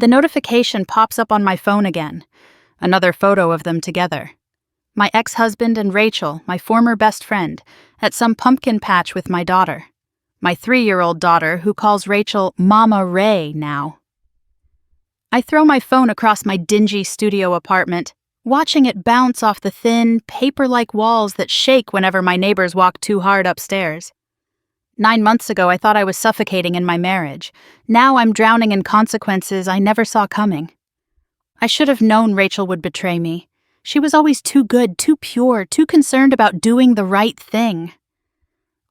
The notification pops up on my phone again. Another photo of them together. My ex-husband and Rachel, my former best friend, at some pumpkin patch with my daughter. My 3-year-old daughter, who calls Rachel Mama Ray now. I throw my phone across my dingy studio apartment, watching it bounce off the thin, paper-like walls that shake whenever my neighbors walk too hard upstairs. 9 months ago, I thought I was suffocating in my marriage. Now I'm drowning in consequences I never saw coming. I should have known Rachel would betray me. She was always too good, too pure, too concerned about doing the right thing.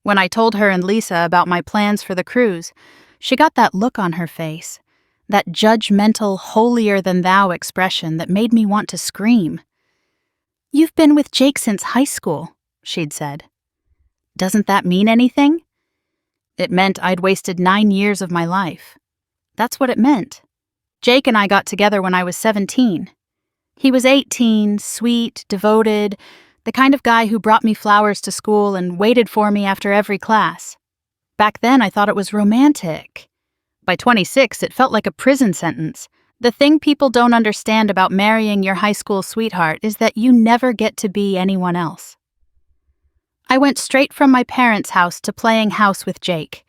When I told her and Lisa about my plans for the cruise, she got that look on her face, that judgmental, holier-than-thou expression that made me want to scream. "You've been with Jake since high school," she'd said. "Doesn't that mean anything?" It meant I'd wasted 9 years of my life. That's what it meant. Jake and I got together when I was 17. He was 18, sweet, devoted, the kind of guy who brought me flowers to school and waited for me after every class. Back then, I thought it was romantic. By 26, it felt like a prison sentence. The thing people don't understand about marrying your high school sweetheart is that you never get to be anyone else. I went straight from my parents' house to playing house with Jake.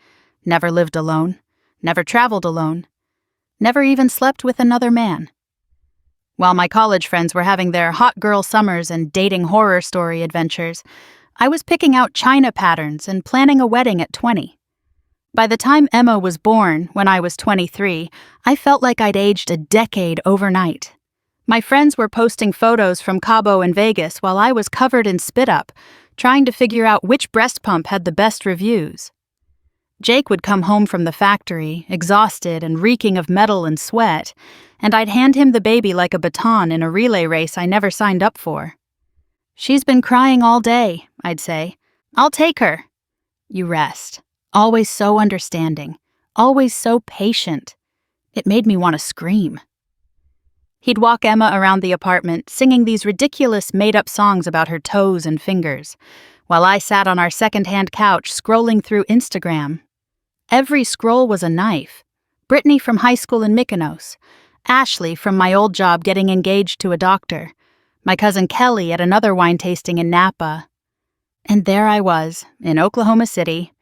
Never lived alone. Never traveled alone. Never even slept with another man. While my college friends were having their hot girl summers and dating horror story adventures, I was picking out china patterns and planning a wedding at 20. By the time Emma was born, when I was 23, I felt like I'd aged a decade overnight. My friends were posting photos from Cabo and Vegas while I was covered in spit-up, trying to figure out which breast pump had the best reviews. Jake would come home from the factory, exhausted and reeking of metal and sweat, and I'd hand him the baby like a baton in a relay race I never signed up for. "She's been crying all day," I'd say. "I'll take her." You rest. Always so understanding. Always so patient. It made me want to scream. He'd walk Emma around the apartment, singing these ridiculous made-up songs about her toes and fingers, while I sat on our second-hand couch scrolling through Instagram. Every scroll was a knife. Brittany from high school in Mykonos. Ashley from my old job getting engaged to a doctor. My cousin Kelly at another wine tasting in Napa. And there I was, in Oklahoma City,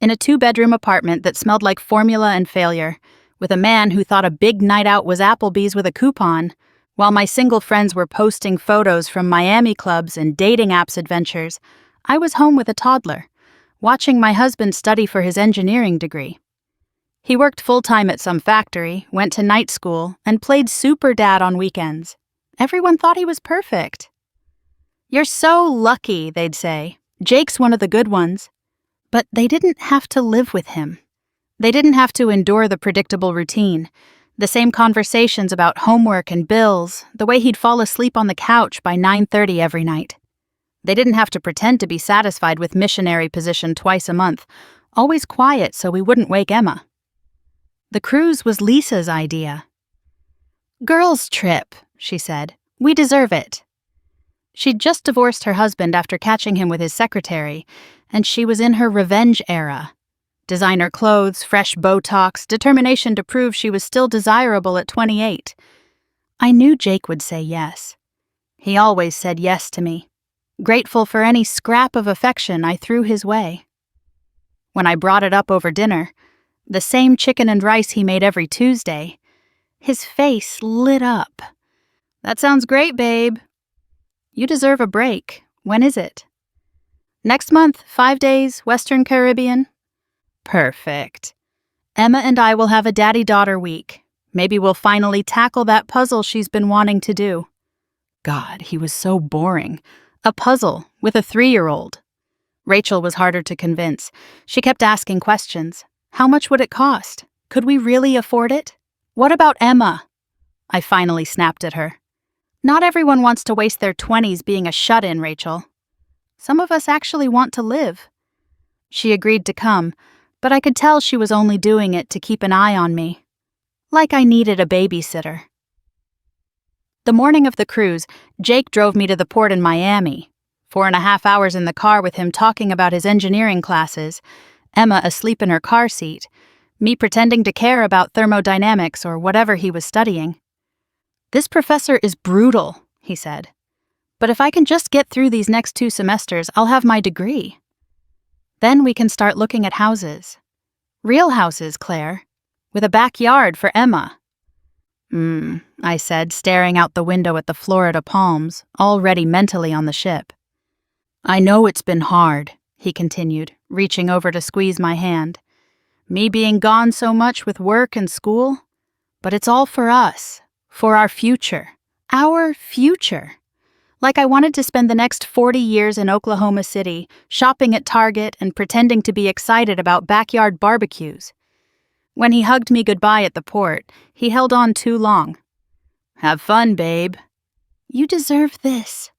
in a 2-bedroom apartment that smelled like formula and failure, with a man who thought a big night out was Applebee's with a coupon, while my single friends were posting photos from Miami clubs and dating apps adventures. I was home with a toddler, watching my husband study for his engineering degree. He worked full-time at some factory, went to night school, and played super dad on weekends. Everyone thought he was perfect. "You're so lucky," they'd say. "Jake's one of the good ones." But they didn't have to live with him. They didn't have to endure the predictable routine, the same conversations about homework and bills, the way he'd fall asleep on the couch by 9:30 every night. They didn't have to pretend to be satisfied with missionary position twice a month, always quiet so we wouldn't wake Emma. The cruise was Lisa's idea. "Girls' trip," she said. "We deserve it." She'd just divorced her husband after catching him with his secretary, and she was in her revenge era. Designer clothes, fresh Botox, determination to prove she was still desirable at 28. I knew Jake would say yes. He always said yes to me, grateful for any scrap of affection I threw his way. When I brought it up over dinner, the same chicken and rice he made every Tuesday, his face lit up. "That sounds great, babe." "You deserve a break. When is it?" "Next month, 5 days, Western Caribbean." "Perfect. Emma and I will have a daddy-daughter week. Maybe we'll finally tackle that puzzle she's been wanting to do." God, he was so boring. A puzzle with a 3-year-old. Rachel was harder to convince. She kept asking questions. How much would it cost? Could we really afford it? What about Emma? I finally snapped at her. Not everyone wants to waste their 20s being a shut-in, Rachel. Some of us actually want to live. She agreed to come, but I could tell she was only doing it to keep an eye on me. Like I needed a babysitter. The morning of the cruise, Jake drove me to the port in Miami. 4.5 hours in the car with him talking about his engineering classes, Emma asleep in her car seat, me pretending to care about thermodynamics or whatever he was studying. "This professor is brutal," he said. "But if I can just get through these next 2 semesters, I'll have my degree. Then we can start looking at houses. Real houses, Claire. With a backyard for Emma." I said, staring out the window at the Florida palms, already mentally on the ship. "I know it's been hard," he continued, reaching over to squeeze my hand. "Me being gone so much with work and school. But it's all for us, for our future. Our future. Like I wanted to spend the next 40 years in Oklahoma City, shopping at Target and pretending to be excited about backyard barbecues." When he hugged me goodbye at the port, he held on too long. "Have fun, babe." "You deserve this."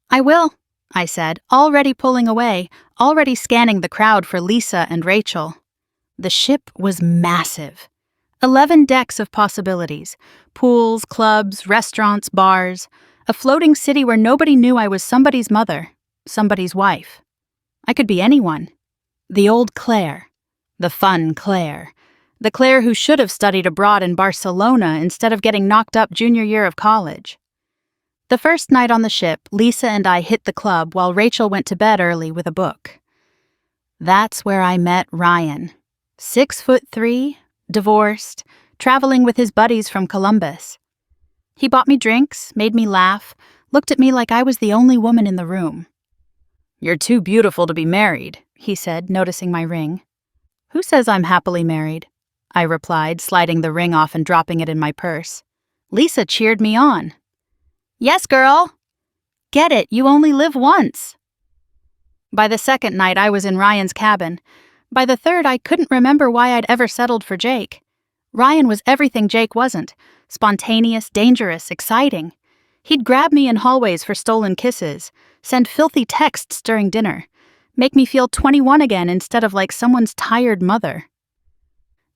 "I will," I said, already pulling away, already scanning the crowd for Lisa and Rachel. The ship was massive. 11 decks of possibilities. Pools, clubs, restaurants, bars. A floating city where nobody knew I was somebody's mother, somebody's wife. I could be anyone. The old Claire. The fun Claire. The Claire who should have studied abroad in Barcelona instead of getting knocked up junior year of college. The first night on the ship, Lisa and I hit the club while Rachel went to bed early with a book. That's where I met Ryan. 6'3", divorced, traveling with his buddies from Columbus. He bought me drinks, made me laugh, looked at me like I was the only woman in the room. "You're too beautiful to be married," he said, noticing my ring. "Who says I'm happily married?" I replied, sliding the ring off and dropping it in my purse. Lisa cheered me on. "Yes, girl. Get it, you only live once." By the second night, I was in Ryan's cabin. By the third, I couldn't remember why I'd ever settled for Jake. Ryan was everything Jake wasn't. Spontaneous, dangerous, exciting. He'd grab me in hallways for stolen kisses, send filthy texts during dinner, make me feel 21 again instead of like someone's tired mother.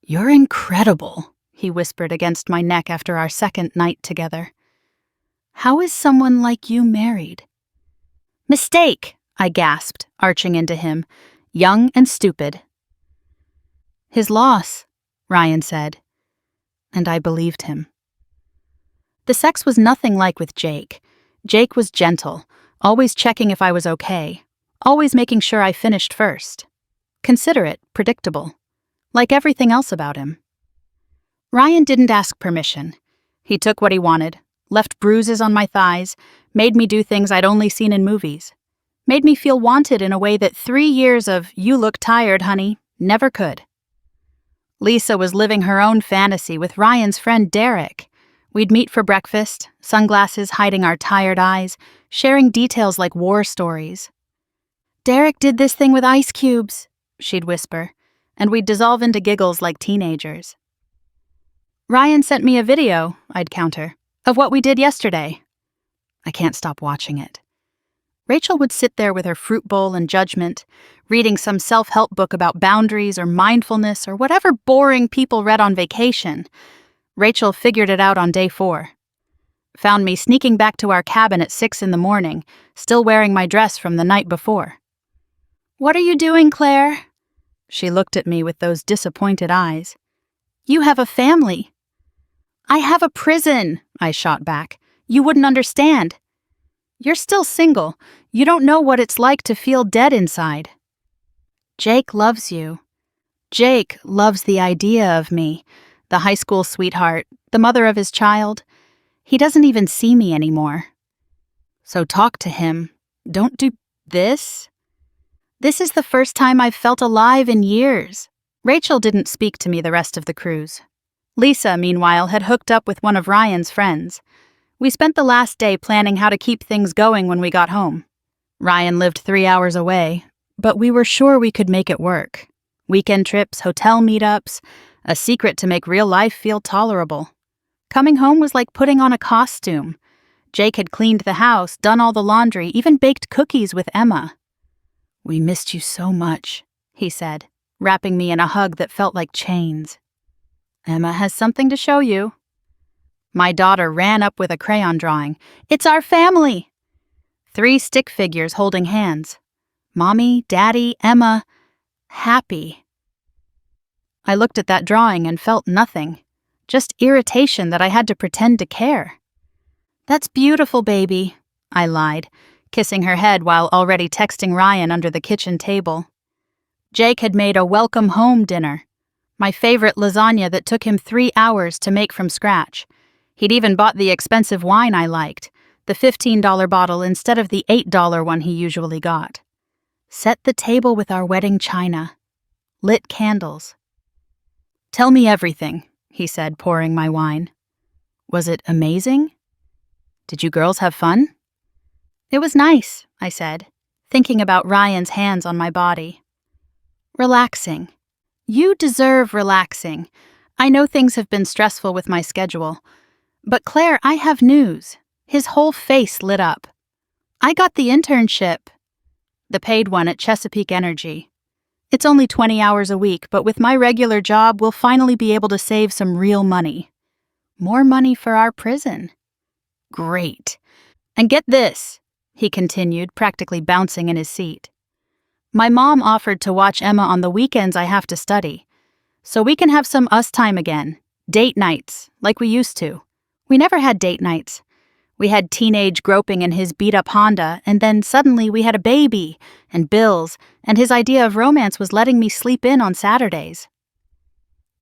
"You're incredible," he whispered against my neck after our second night together. "How is someone like you married?" "Mistake," I gasped, arching into him, young and stupid. "His loss," Ryan said, and I believed him. The sex was nothing like with Jake. Jake was gentle, always checking if I was okay, always making sure I finished first. Considerate, predictable, like everything else about him. Ryan didn't ask permission. He took what he wanted, left bruises on my thighs, made me do things I'd only seen in movies, made me feel wanted in a way that 3 years of "you look tired, honey" never could. Lisa was living her own fantasy with Ryan's friend Derek. We'd meet for breakfast, sunglasses hiding our tired eyes, sharing details like war stories. "Derek did this thing with ice cubes," she'd whisper, and we'd dissolve into giggles like teenagers. "Ryan sent me a video," I'd counter, "of what we did yesterday." I can't stop watching it. Rachel would sit there with her fruit bowl and judgment, reading some self-help book about boundaries or mindfulness or whatever boring people read on vacation. Rachel figured it out on day 4. Found me sneaking back to our cabin at 6 in the morning, still wearing my dress from the night before. "What are you doing, Claire?" She looked at me with those disappointed eyes. "You have a family." "I have a prison," I shot back. "You wouldn't understand." "You're still single. You don't know what it's like to feel dead inside." "Jake loves you. Jake loves the idea of me, the high school sweetheart, the mother of his child. He doesn't even see me anymore. So talk to him. Don't do this." This is the first time I've felt alive in years. Rachel didn't speak to me the rest of the cruise. Lisa, meanwhile, had hooked up with one of Ryan's friends. We spent the last day planning how to keep things going when we got home. Ryan lived 3 hours away, but we were sure we could make it work. Weekend trips, hotel meetups, a secret to make real life feel tolerable. Coming home was like putting on a costume. Jake had cleaned the house, done all the laundry, even baked cookies with Emma. "We missed you so much," he said, wrapping me in a hug that felt like chains. "Emma has something to show you." My daughter ran up with a crayon drawing. "It's our family!" 3 stick figures holding hands. Mommy, Daddy, Emma, happy. I looked at that drawing and felt nothing, just irritation that I had to pretend to care. "That's beautiful, baby," I lied, kissing her head while already texting Ryan under the kitchen table. Jake had made a welcome home dinner, my favorite lasagna that took him 3 hours to make from scratch. He'd even bought the expensive wine I liked, the $15 bottle instead of the $8 one he usually got. Set the table with our wedding china. Lit candles. "Tell me everything," he said, pouring my wine. "Was it amazing? Did you girls have fun?" "It was nice," I said, thinking about Ryan's hands on my body. "Relaxing. You deserve relaxing. I know things have been stressful with my schedule. But Claire, I have news." His whole face lit up. "I got the internship. The paid one at Chesapeake Energy. It's only 20 hours a week, but with my regular job, we'll finally be able to save some real money. More money for our prison." "Great. And get this," he continued, practically bouncing in his seat. "My mom offered to watch Emma on the weekends I have to study, so we can have some us time again, date nights, like we used to. We never had date nights. We had teenage groping in his beat-up Honda, and then suddenly we had a baby, and bills, and his idea of romance was letting me sleep in on Saturdays."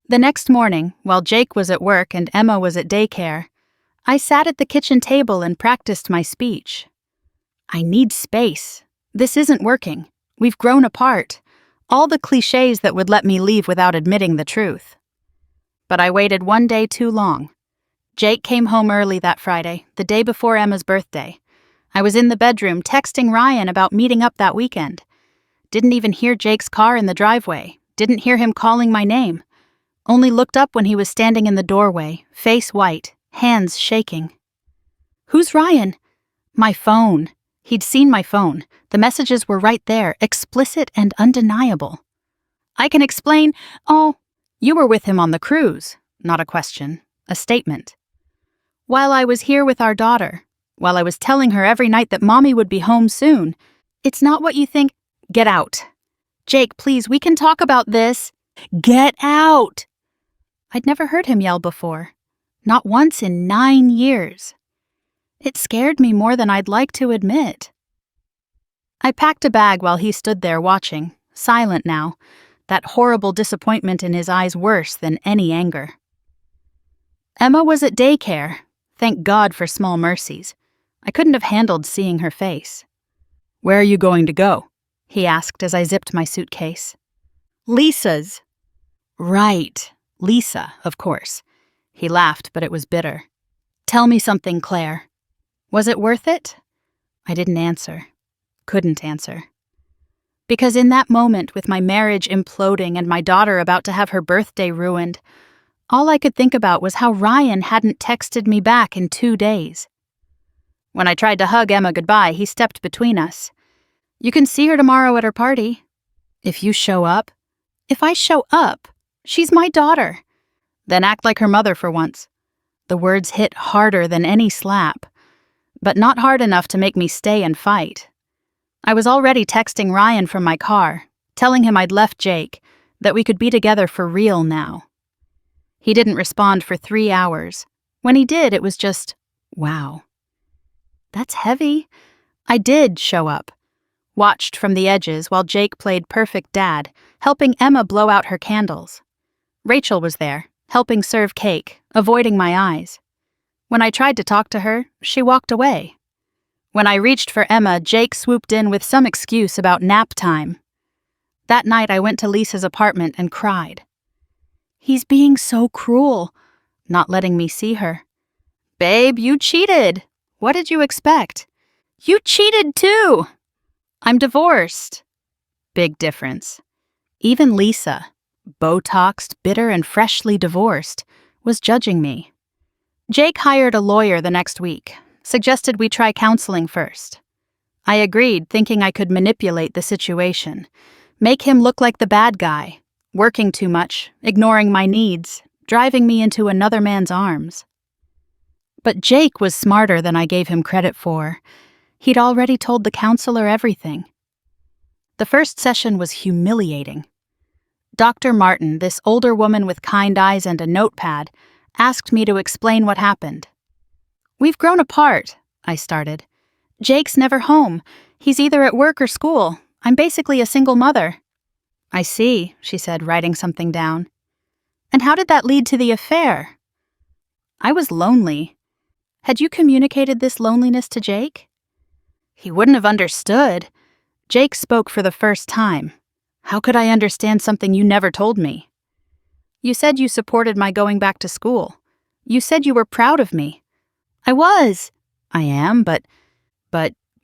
The next morning, while Jake was at work and Emma was at daycare, I sat at the kitchen table and practiced my speech. "I need space. This isn't working. We've grown apart." All the cliches that would let me leave without admitting the truth. But I waited one day too long. Jake came home early that Friday, the day before Emma's birthday. I was in the bedroom texting Ryan about meeting up that weekend. Didn't even hear Jake's car in the driveway. Didn't hear him calling my name. Only looked up when he was standing in the doorway, face white, hands shaking. "Who's Ryan?" "My phone." He'd seen my phone. The messages were right there, explicit and undeniable. "I can explain." "Oh, you were with him on the cruise." Not a question, a statement. "While I was here with our daughter. While I was telling her every night that Mommy would be home soon. It's not what you think." "Get out." "Jake, please, we can talk about this." "Get out!" I'd never heard him yell before. Not once in 9 years. It scared me more than I'd like to admit. I packed a bag while he stood there watching, silent now, that horrible disappointment in his eyes worse than any anger. Emma was at daycare. Thank God for small mercies. I couldn't have handled seeing her face. "Where are you going to go?" he asked as I zipped my suitcase. "Lisa's." "Right, Lisa, of course." He laughed, but it was bitter. "Tell me something, Claire. Was it worth it?" I didn't answer. Couldn't answer. Because in that moment, with my marriage imploding and my daughter about to have her birthday ruined, all I could think about was how Ryan hadn't texted me back in 2 days. When I tried to hug Emma goodbye, he stepped between us. "You can see her tomorrow at her party." "If you show up?" "If I show up? She's my daughter." "Then act like her mother for once." The words hit harder than any slap, but not hard enough to make me stay and fight. I was already texting Ryan from my car, telling him I'd left Jake, that we could be together for real now. He didn't respond for 3 hours. When he did, it was just, wow. That's heavy. I did show up. Watched from the edges while Jake played perfect dad, helping Emma blow out her candles. Rachel was there, helping serve cake, avoiding my eyes. When I tried to talk to her, she walked away. When I reached for Emma, Jake swooped in with some excuse about nap time. That night I went to Lisa's apartment and cried. "He's being so cruel," not letting me see her. "Babe, you cheated. What did you expect?" "You cheated too." "I'm divorced." Big difference. Even Lisa, Botoxed, bitter, and freshly divorced, was judging me. Jake hired a lawyer the next week, suggested we try counseling first. I agreed, thinking I could manipulate the situation, make him look like the bad guy, working too much, ignoring my needs, driving me into another man's arms. But Jake was smarter than I gave him credit for. He'd already told the counselor everything. The first session was humiliating. Dr. Martin, this older woman with kind eyes and a notepad, asked me to explain what happened. "We've grown apart," I started. "Jake's never home. He's either at work or school. I'm basically a single mother." "I see," she said, writing something down. "And how did that lead to the affair?" "I was lonely." "Had you communicated this loneliness to Jake?" "He wouldn't have understood." Jake spoke for the first time. "How could I understand something you never told me?" "You said you supported my going back to school. You said you were proud of me." "I was." "I am, but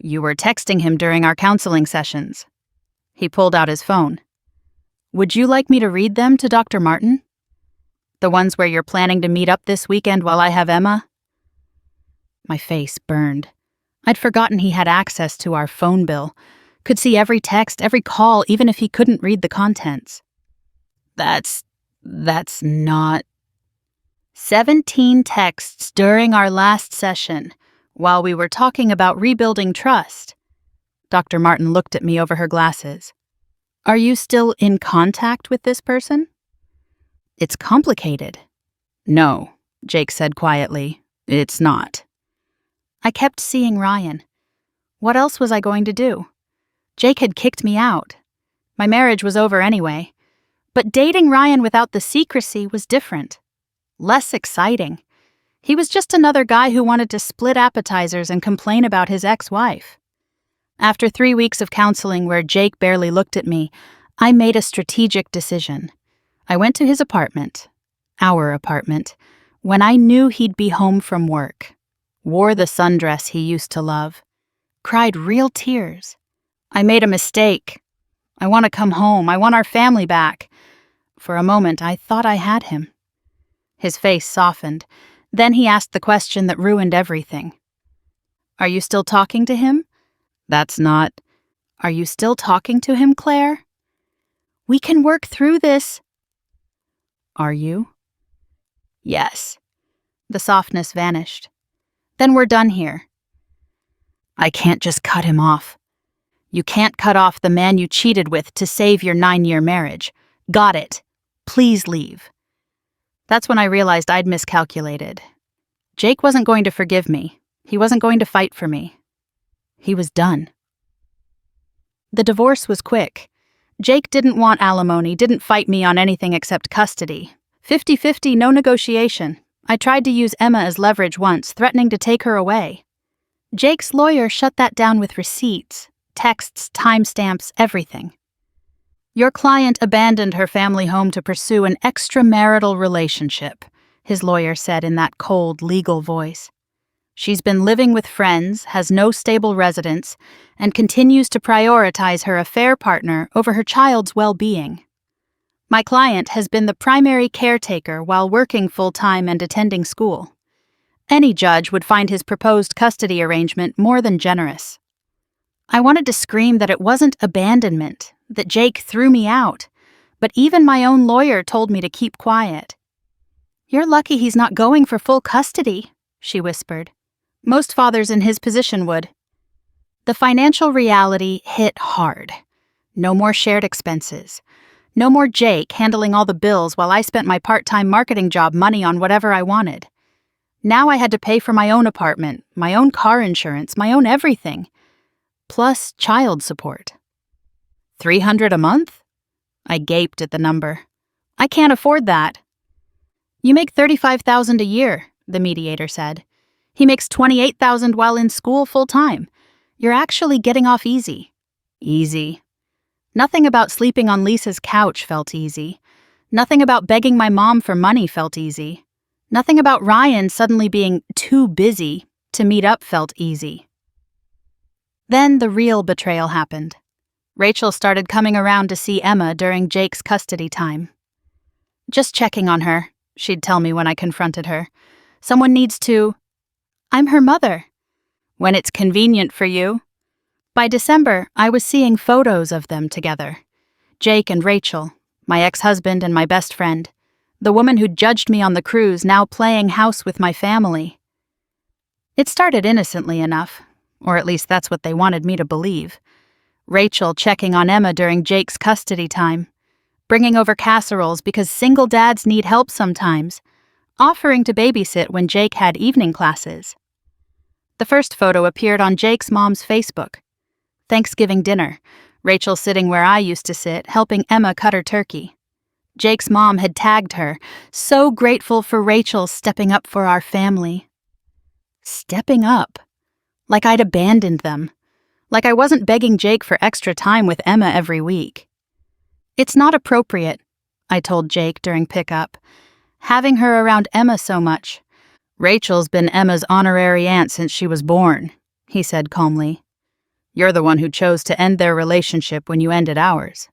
you were texting him during our counseling sessions." He pulled out his phone. "Would you like me to read them to Dr. Martin? The ones where you're planning to meet up this weekend while I have Emma?" My face burned. I'd forgotten he had access to our phone bill, could see every text, every call, even if he couldn't read the contents. That's not... 17 texts during our last session, while we were talking about rebuilding trust. Dr. Martin looked at me over her glasses. "Are you still in contact with this person?" "It's complicated." "No," Jake said quietly. "It's not." I kept seeing Ryan. What else was I going to do? Jake had kicked me out. My marriage was over anyway. But dating Ryan without the secrecy was different. Less exciting. He was just another guy who wanted to split appetizers and complain about his ex-wife. After 3 weeks of counseling where Jake barely looked at me, I made a strategic decision. I went to his apartment, our apartment, when I knew he'd be home from work, wore the sundress he used to love, cried real tears. I made a mistake. I want to come home. I want our family back. For a moment, I thought I had him. His face softened. Then he asked the question that ruined everything. "Are you still talking to him?" "That's not..." "Are you still talking to him, Claire?" "We can work through this." "Are you?" "Yes." The softness vanished. "Then we're done here." "I can't just cut him off." "You can't cut off the man you cheated with to save your 9-year marriage. Got it. Please leave." That's when I realized I'd miscalculated. Jake wasn't going to forgive me. He wasn't going to fight for me. He was done. The divorce was quick. Jake didn't want alimony, didn't fight me on anything except custody. 50-50, no negotiation. I tried to use Emma as leverage once, threatening to take her away. Jake's lawyer shut that down with receipts, texts, timestamps, everything. "Your client abandoned her family home to pursue an extramarital relationship," his lawyer said in that cold, legal voice. "She's been living with friends, has no stable residence, and continues to prioritize her affair partner over her child's well-being. My client has been the primary caretaker while working full-time and attending school. Any judge would find his proposed custody arrangement more than generous." I wanted to scream that it wasn't abandonment, that Jake threw me out, but even my own lawyer told me to keep quiet. "You're lucky he's not going for full custody," she whispered. "Most fathers in his position would." The financial reality hit hard. No more shared expenses. No more Jake handling all the bills while I spent my part-time marketing job money on whatever I wanted. Now I had to pay for my own apartment, my own car insurance, my own everything. Plus child support. $300 a month? I gaped at the number. I can't afford that. "You make $35,000 a year," the mediator said. "He makes $28,000 while in school full-time. You're actually getting off easy." Easy. Nothing about sleeping on Lisa's couch felt easy. Nothing about begging my mom for money felt easy. Nothing about Ryan suddenly being too busy to meet up felt easy. Then the real betrayal happened. Rachel started coming around to see Emma during Jake's custody time. "Just checking on her," she'd tell me when I confronted her. "Someone needs to..." "I'm her mother." "When it's convenient for you." By December, I was seeing photos of them together. Jake and Rachel, my ex-husband and my best friend, the woman who judged me on the cruise now playing house with my family. It started innocently enough, or at least that's what they wanted me to believe. Rachel checking on Emma during Jake's custody time. bringing over casseroles because single dads need help sometimes, offering to babysit when Jake had evening classes. The first photo appeared on Jake's mom's Facebook. Thanksgiving dinner, Rachel sitting where I used to sit, helping Emma cut her turkey. Jake's mom had tagged her, so grateful for Rachel stepping up for our family. Stepping up? Like I'd abandoned them. Like I wasn't begging Jake for extra time with Emma every week. "It's not appropriate," I told Jake during pickup, "having her around Emma so much." "Rachel's been Emma's honorary aunt since she was born," he said calmly. "You're the one who chose to end their relationship when you ended ours."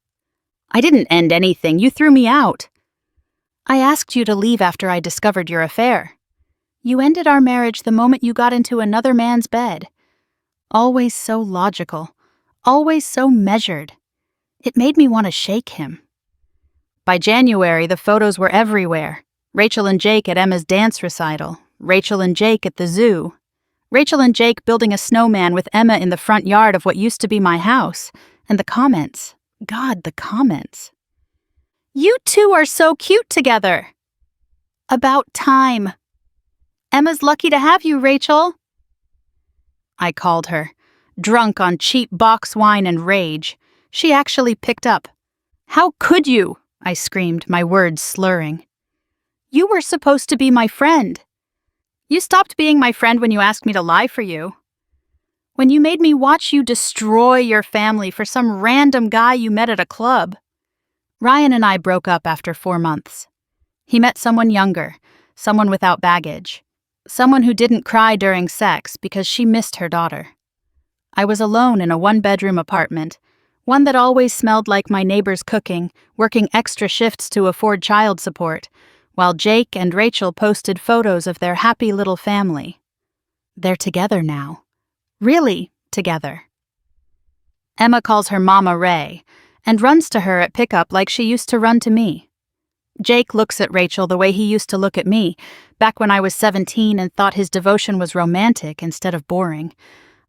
"I didn't end anything. You threw me out." "I asked you to leave after I discovered your affair. You ended our marriage the moment you got into another man's bed." Always so logical, always so measured. It made me want to shake him. By January, the photos were everywhere. Rachel and Jake at Emma's dance recital, Rachel and Jake at the zoo, Rachel and Jake building a snowman with Emma in the front yard of what used to be my house, and the comments. God, the comments. "You two are so cute together." "About time." "Emma's lucky to have you, Rachel." I called her, drunk on cheap box wine and rage. She actually picked up. "How could you?" I screamed, my words slurring. "You were supposed to be my friend." "You stopped being my friend when you asked me to lie for you. When you made me watch you destroy your family for some random guy you met at a club." Ryan and I broke up after 4 months. He met someone younger, someone without baggage, someone who didn't cry during sex because she missed her daughter. I was alone in a 1-bedroom apartment, one that always smelled like my neighbor's cooking, working extra shifts to afford child support, while Jake and Rachel posted photos of their happy little family. They're together now. Really together. Emma calls her Mama Ray and runs to her at pickup like she used to run to me. Jake looks at Rachel the way he used to look at me, back when I was 17 and thought his devotion was romantic instead of boring.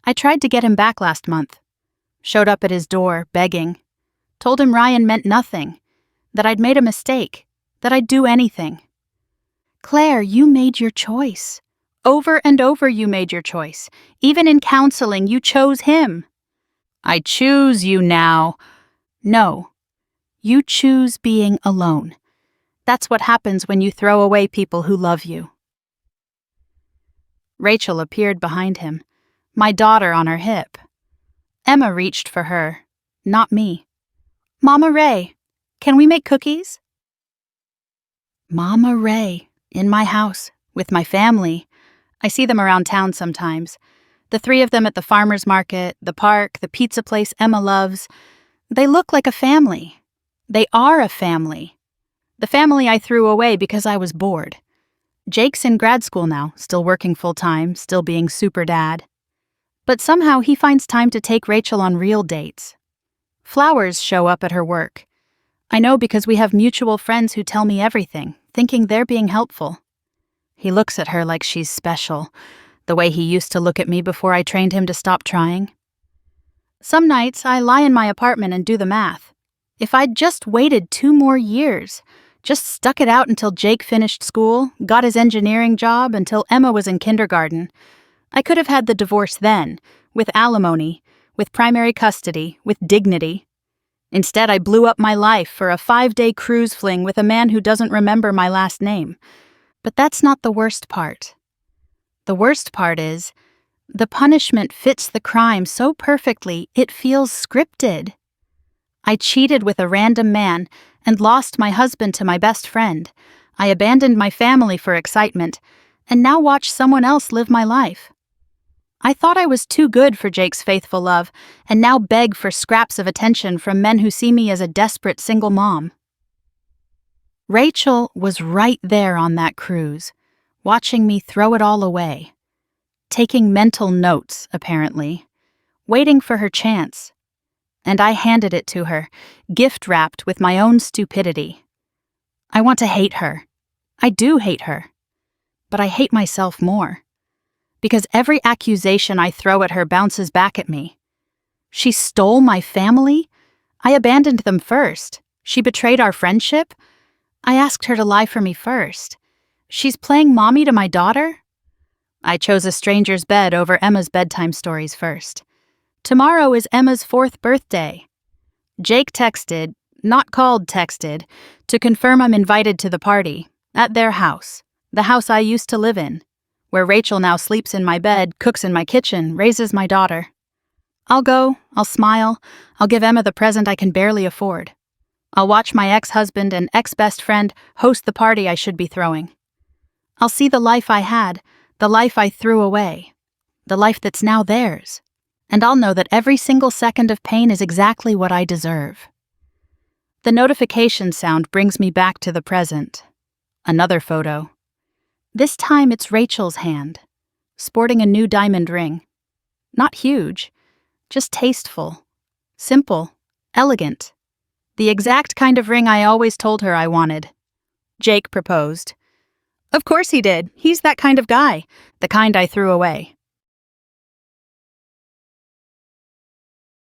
I tried to get him back last month. Showed up at his door, begging. Told him Ryan meant nothing, that I'd made a mistake, that I'd do anything. "Claire, you made your choice. Over and over you made your choice. Even in counseling, you chose him." "I choose you now." "No. You choose being alone. That's what happens when you throw away people who love you." Rachel appeared behind him, my daughter on her hip. Emma reached for her, not me. "Mama Ray, can we make cookies?" Mama Ray, in my house, with my family. I see them around town sometimes. The 3 of them at the farmer's market, the park, the pizza place Emma loves. They look like a family. They are a family. The family I threw away because I was bored. Jake's in grad school now, still working full-time, still being super dad. But somehow he finds time to take Rachel on real dates. Flowers show up at her work. I know because we have mutual friends who tell me everything, thinking they're being helpful. He looks at her like she's special, the way he used to look at me before I trained him to stop trying. Some nights I lie in my apartment and do the math. If I'd just waited 2 more years, just stuck it out until Jake finished school, got his engineering job, until Emma was in kindergarten, I could have had the divorce then, with alimony, with primary custody, with dignity. Instead, I blew up my life for a 5-day cruise fling with a man who doesn't remember my last name. But that's not the worst part. The worst part is, the punishment fits the crime so perfectly it feels scripted. I cheated with a random man and lost my husband to my best friend. I abandoned my family for excitement, and now watch someone else live my life. I thought I was too good for Jake's faithful love, and now beg for scraps of attention from men who see me as a desperate single mom. Rachel was right there on that cruise, watching me throw it all away. Taking mental notes, apparently. Waiting for her chance. And I handed it to her, gift-wrapped with my own stupidity. I want to hate her. I do hate her. But I hate myself more. Because every accusation I throw at her bounces back at me. She stole my family? I abandoned them first. She betrayed our friendship? I asked her to lie for me first. She's playing mommy to my daughter? I chose a stranger's bed over Emma's bedtime stories first. Tomorrow is Emma's 4th birthday. Jake texted, not called texted, to confirm I'm invited to the party, at their house, the house I used to live in, where Rachel now sleeps in my bed, cooks in my kitchen, raises my daughter. I'll go, I'll smile, I'll give Emma the present I can barely afford. I'll watch my ex-husband and ex-best friend host the party I should be throwing. I'll see the life I had, the life I threw away, the life that's now theirs, and I'll know that every single second of pain is exactly what I deserve. The notification sound brings me back to the present. Another photo. This time it's Rachel's hand, sporting a new diamond ring. Not huge, just tasteful, simple, elegant. The exact kind of ring I always told her I wanted. Jake proposed. Of course he did. He's that kind of guy, the kind I threw away.